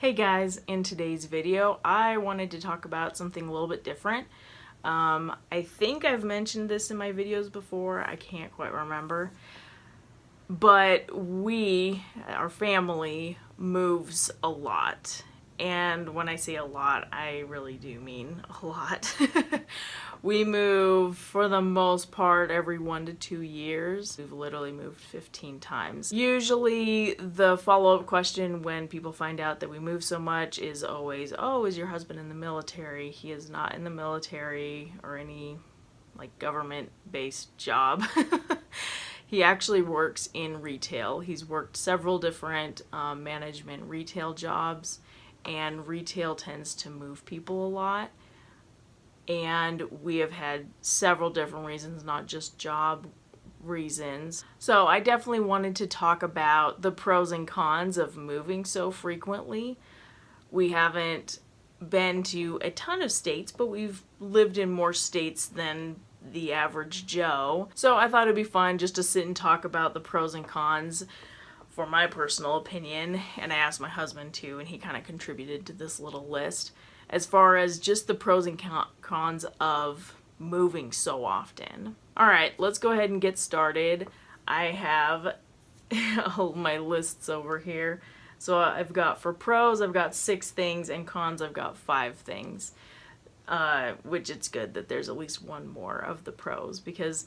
Hey guys, in today's video I wanted to talk about something a little bit different. I think I've mentioned this in my videos before, I can't quite remember. But our family, moves a lot. And when I say a lot, I really do mean a lot. We move, for the most part, every 1 to 2 years. We've literally moved 15 times. Usually the follow-up question when people find out that we move so much is always, oh, is your husband in the military? He is not in the military or any like government-based job. He actually works in retail. He's worked several different management retail jobs, and retail tends to move people a lot. And we have had several different reasons, not just job reasons. So I definitely wanted to talk about the pros and cons of moving so frequently. We haven't been to a ton of states, but we've lived in more states than the average Joe. So I thought it'd be fun just to sit and talk about the pros and cons for my personal opinion, and I asked my husband too, and he kind of contributed to this little list as far as just the pros and cons of moving so often. Alright, let's go ahead and get started. I have all my lists over here. So I've got, for pros, I've got 6 things, and cons, I've got 5 things. Which it's good that there's at least one more of the pros, because,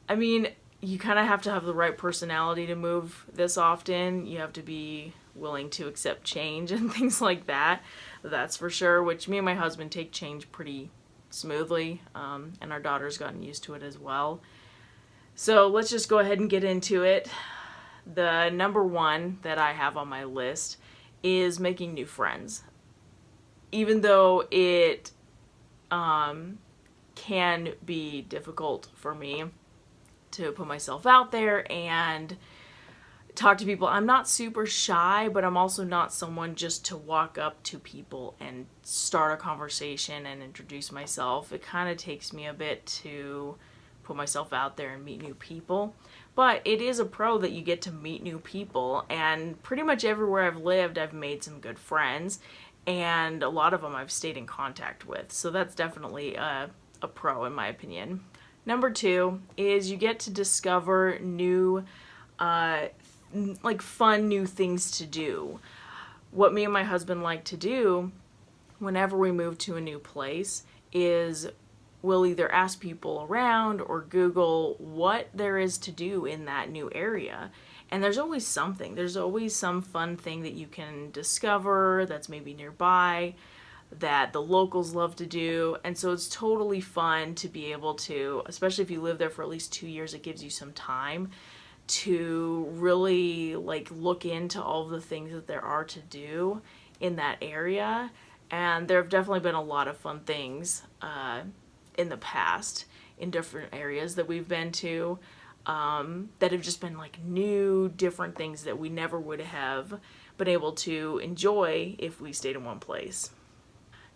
I mean, you kind of have to have the right personality to move this often. You have to be willing to accept change and things like that. That's for sure, which me and my husband take change pretty smoothly, and our daughter's gotten used to it as well. So let's just go ahead and get into it. The number one that I have on my list is making new friends. Even though it can be difficult for me to put myself out there and talk to people. I'm not super shy, but I'm also not someone just to walk up to people and start a conversation and introduce myself. It kind of takes me a bit to put myself out there and meet new people. But it is a pro that you get to meet new people, and pretty much everywhere I've lived, I've made some good friends, and a lot of them I've stayed in contact with. So that's definitely a pro in my opinion. Number 2 is you get to discover new, like fun new things to do. What me and my husband like to do whenever we move to a new place is we'll either ask people around or Google what there is to do in that new area. And there's always something. There's always some fun thing that you can discover that's maybe nearby that the locals love to do. And so it's totally fun to be able to, especially if you live there for at least 2 years, it gives you some time to really like look into all of the things that there are to do in that area. And there have definitely been a lot of fun things in the past in different areas that we've been to, that have just been like new, different things that we never would have been able to enjoy if we stayed in one place.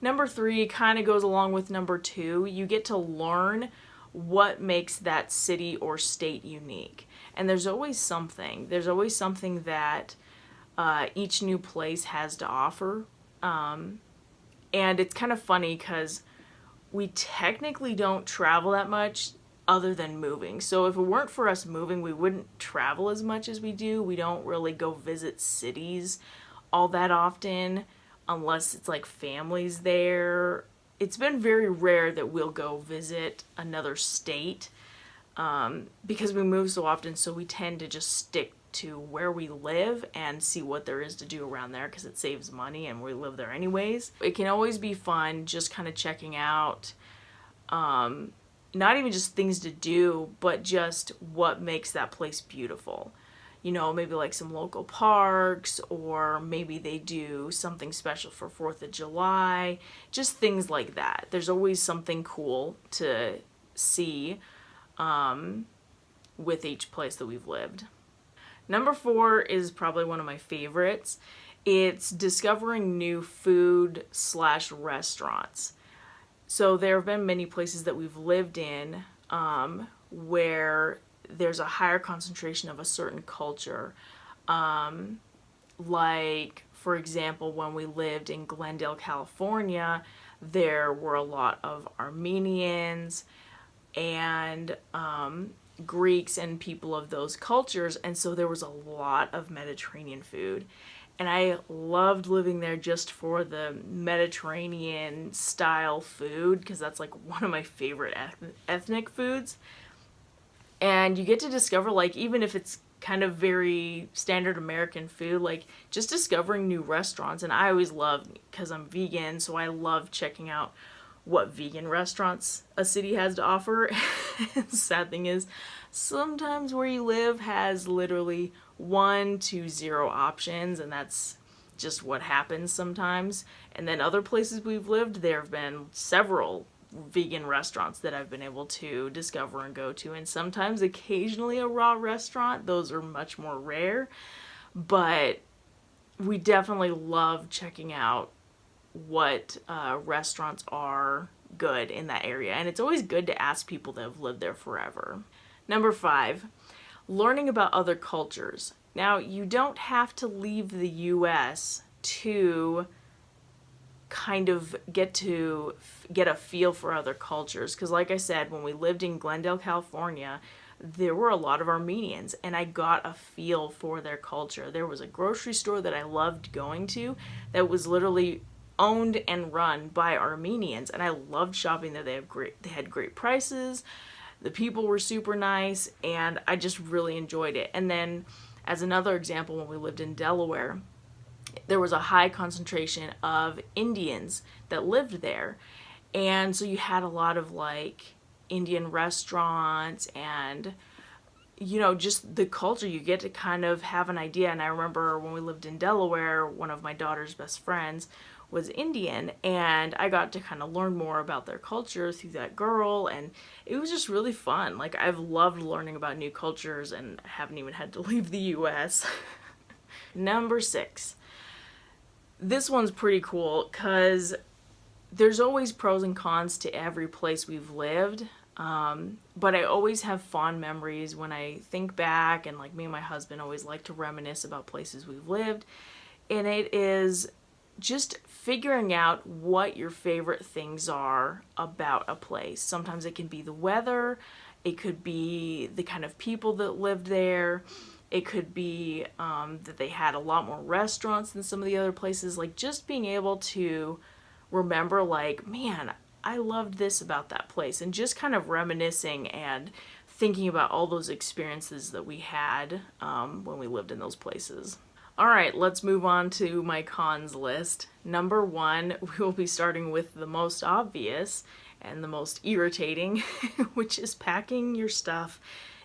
Number 3 kind of goes along with number 2. You get to learn what makes that city or state unique. And there's always something. There's always something that each new place has to offer. And it's kind of funny because we technically don't travel that much other than moving. So if it weren't for us moving, we wouldn't travel as much as we do. We don't really go visit cities all that often unless it's like families there. It's been very rare that we'll go visit another state because we move so often, so we tend to just stick to where we live and see what there is to do around there because it saves money and we live there anyways. It can always be fun just kind of checking out not even just things to do, but just what makes that place beautiful. You know, maybe like some local parks, or maybe they do something special for 4th of July, just things like that. There's always something cool to see with each place that we've lived. Number 4 is probably one of my favorites. It's discovering new food/restaurants. So there have been many places that we've lived in where there's a higher concentration of a certain culture. Like, for example, when we lived in Glendale, California, there were a lot of Armenians and Greeks and people of those cultures, and so there was a lot of Mediterranean food. And I loved living there just for the Mediterranean style food, because that's like one of my favorite ethnic foods. And you get to discover, like, even if it's kind of very standard American food, like just discovering new restaurants. And I always love, because I'm vegan, so I love checking out what vegan restaurants a city has to offer. Sad thing is, sometimes where you live has literally 1 to 0 options, and that's just what happens sometimes. And then other places we've lived, there have been several vegan restaurants that I've been able to discover and go to, and sometimes occasionally a raw restaurant. Those are much more rare, but we definitely love checking out what restaurants are good in that area, and it's always good to ask people that have lived there forever. Number 5, learning about other cultures. Now, you don't have to leave the US to kind of get a feel for other cultures, because like I said, when we lived in Glendale, California, there were a lot of Armenians, and I got a feel for their culture. There was a grocery store that I loved going to that was literally owned and run by Armenians, and I loved shopping there. They had great prices, the people were super nice, and I just really enjoyed it. And then, as another example, when we lived in Delaware, there was a high concentration of Indians that lived there. And so you had a lot of like Indian restaurants and, you know, just the culture. You get to kind of have an idea. And I remember when we lived in Delaware, one of my daughter's best friends was Indian, and I got to kind of learn more about their culture through that girl, and it was just really fun. Like, I've loved learning about new cultures, and I haven't even had to leave the US. Number 6. This one's pretty cool because there's always pros and cons to every place we've lived. But I always have fond memories when I think back, and like me and my husband always like to reminisce about places we've lived. And it is just figuring out what your favorite things are about a place. Sometimes it can be the weather, it could be the kind of people that lived there, it could be that they had a lot more restaurants than some of the other places. Like, just being able to remember, like, man, I loved this about that place, and just kind of reminiscing and thinking about all those experiences that we had when we lived in those places. All right, let's move on to my cons list. Number 1, we will be starting with the most obvious and the most irritating, which is packing your stuff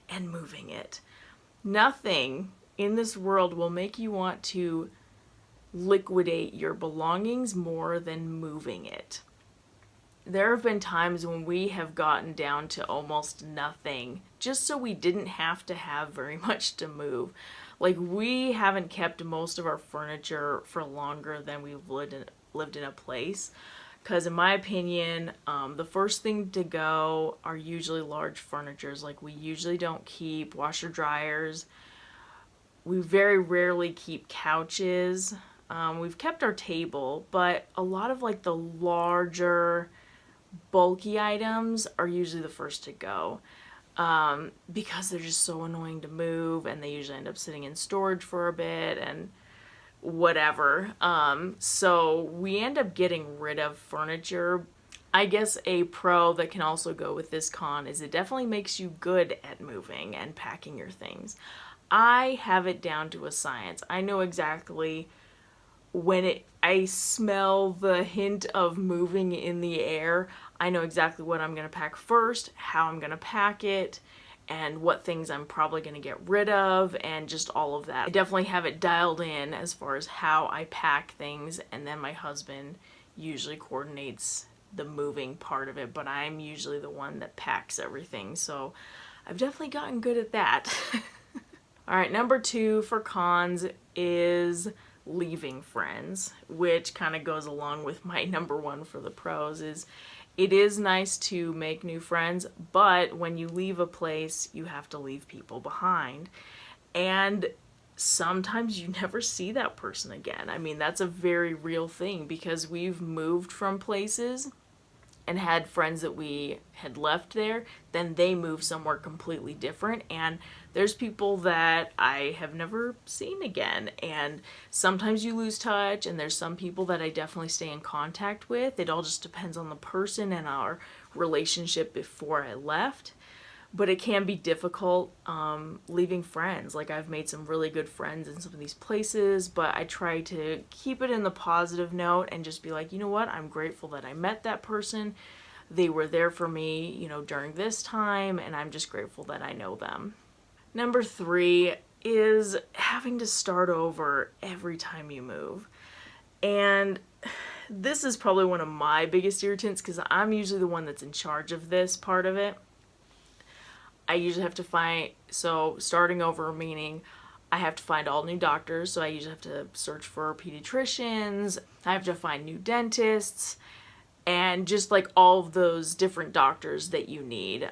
and moving it. Nothing in this world will make you want to liquidate your belongings more than moving it. There have been times when we have gotten down to almost nothing just so we didn't have to have very much to move. Like, we haven't kept most of our furniture for longer than we've lived in a place. Because in my opinion, the first thing to go are usually large furnitures. Like, we usually don't keep washer dryers. We very rarely keep couches. We've kept our table, but a lot of like the larger, bulky items are usually the first to go. Because they're just so annoying to move, and they usually end up sitting in storage for a bit and whatever. So we end up getting rid of furniture. I guess a pro that can also go with this con is it definitely makes you good at moving and packing your things. I have it down to a science. I know exactly when I smell the hint of moving in the air, I know exactly what I'm going to pack first, how I'm going to pack it, and what things I'm probably going to get rid of, and just all of that. I definitely have it dialed in as far as how I pack things, and then my husband usually coordinates the moving part of it, but I'm usually the one that packs everything, so I've definitely gotten good at that. All right, number 2 for cons is leaving friends, which kind of goes along with my number 1 for the pros. Is it is nice to make new friends, but when you leave a place, you have to leave people behind. And sometimes you never see that person again. I mean, that's a very real thing because we've moved from places and had friends that we had left there, then they move somewhere completely different. And there's people that I have never seen again. And sometimes you lose touch, and there's some people that I definitely stay in contact with. It all just depends on the person and our relationship before I left. But it can be difficult leaving friends. Like, I've made some really good friends in some of these places, but I try to keep it in the positive note and just be like, you know what, I'm grateful that I met that person. They were there for me, you know, during this time, and I'm just grateful that I know them. Number 3 is having to start over every time you move. And this is probably one of my biggest irritants because I'm usually the one that's in charge of this part of it. I usually have to find, so starting over meaning I have to find all new doctors, so I usually have to search for pediatricians, I have to find new dentists, and just like all of those different doctors that you need.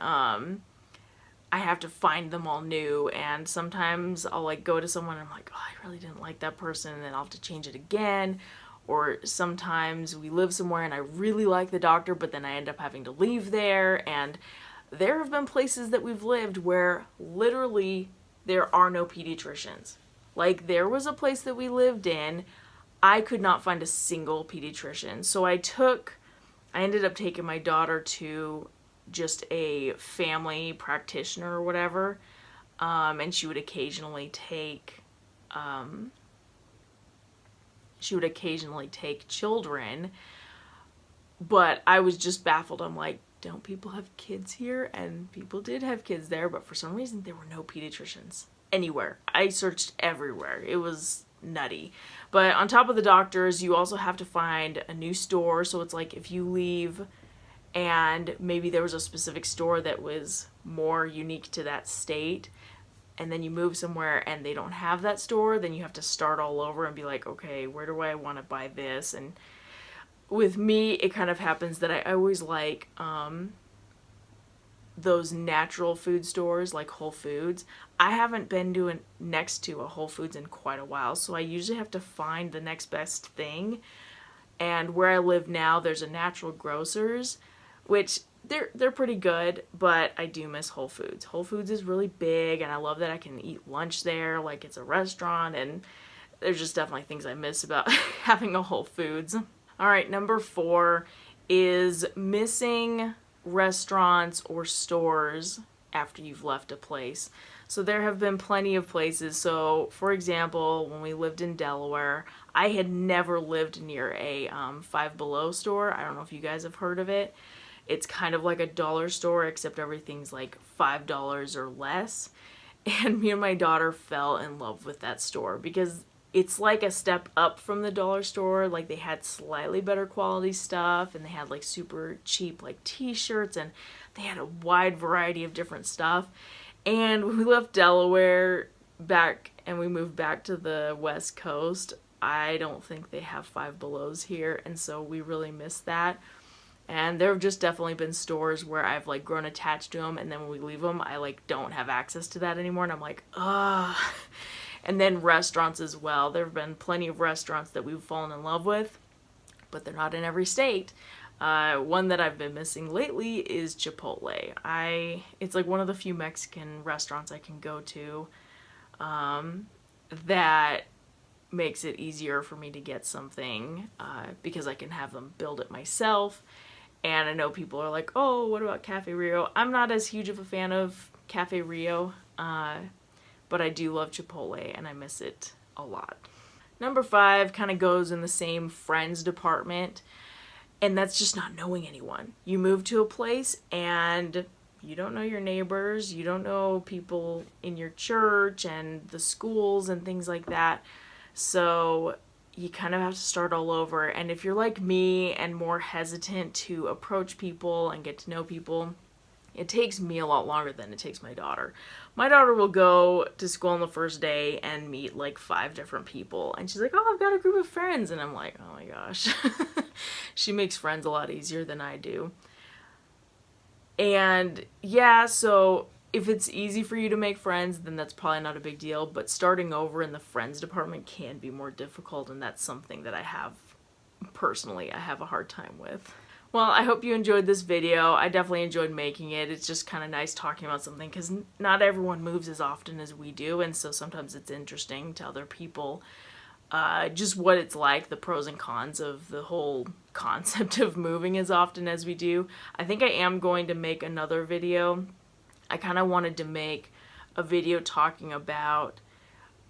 I have to find them all new, and sometimes I'll like go to someone and I'm like, oh, I really didn't like that person, and then I'll have to change it again. Or sometimes we live somewhere and I really like the doctor, but then I end up having to leave there. And there have been places that we've lived where literally there are no pediatricians. Like, there was a place that we lived in, I could not find a single pediatrician. So I ended up taking my daughter to just a family practitioner or whatever, and she would occasionally take children, but I was just baffled. I'm like, don't people have kids here? And people did have kids there, but for some reason there were no pediatricians anywhere. I searched everywhere. It was nutty. But on top of the doctors, you also have to find a new store. So it's like if you leave and maybe there was a specific store that was more unique to that state, and then you move somewhere and they don't have that store, then you have to start all over and be like, okay, where do I want to buy this? And with me, it kind of happens that I always like those natural food stores like Whole Foods. I haven't been next to a Whole Foods in quite a while, so I usually have to find the next best thing. And where I live now, there's a Natural Grocers, which they're pretty good, but I do miss Whole Foods. Whole Foods is really big, and I love that I can eat lunch there like it's a restaurant, and there's just definitely things I miss about having a Whole Foods. All right, number 4 is missing restaurants or stores after you've left a place. So there have been plenty of places. So for example, when we lived in Delaware, I had never lived near a Five Below store. I don't know if you guys have heard of it. It's kind of like a dollar store, except everything's like $5 or less. And me and my daughter fell in love with that store because it's like a step up from the dollar store. Like, they had slightly better quality stuff, and they had like super cheap like t-shirts, and they had a wide variety of different stuff. And when we left Delaware back and we moved back to the West Coast, I don't think they have Five Belows here, and so we really missed that. And there have just definitely been stores where I've like grown attached to them, and then when we leave them, I like don't have access to that anymore, and I'm like, ugh. And then restaurants as well. There have been plenty of restaurants that we've fallen in love with, but they're not in every state. One that I've been missing lately is Chipotle. It's like one of the few Mexican restaurants I can go to that makes it easier for me to get something because I can have them build it myself. And I know people are like, oh, what about Cafe Rio? I'm not as huge of a fan of Cafe Rio, but I do love Chipotle, and I miss it a lot. Number 5 kind of goes in the same friends department, and that's just not knowing anyone. You move to a place, and you don't know your neighbors, you don't know people in your church and the schools and things like that. So you kind of have to start all over. And if you're like me and more hesitant to approach people and get to know people, it takes me a lot longer than it takes my daughter. My daughter will go to school on the first day and meet like 5 different people. And she's like, oh, I've got a group of friends. And I'm like, oh my gosh. She makes friends a lot easier than I do. And yeah, so if it's easy for you to make friends, then that's probably not a big deal, but starting over in the friends department can be more difficult, and that's something that I have a hard time with. Well, I hope you enjoyed this video. I definitely enjoyed making it. It's just kind of nice talking about something because not everyone moves as often as we do, and so sometimes it's interesting to other people just what it's like, the pros and cons of the whole concept of moving as often as we do. I think I am going to make another video. I kind of wanted to make a video talking about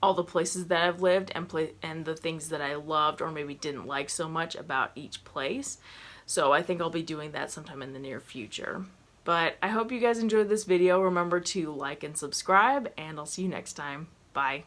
all the places that I've lived and the things that I loved or maybe didn't like so much about each place. So I think I'll be doing that sometime in the near future. But I hope you guys enjoyed this video. Remember to like and subscribe, and I'll see you next time. Bye.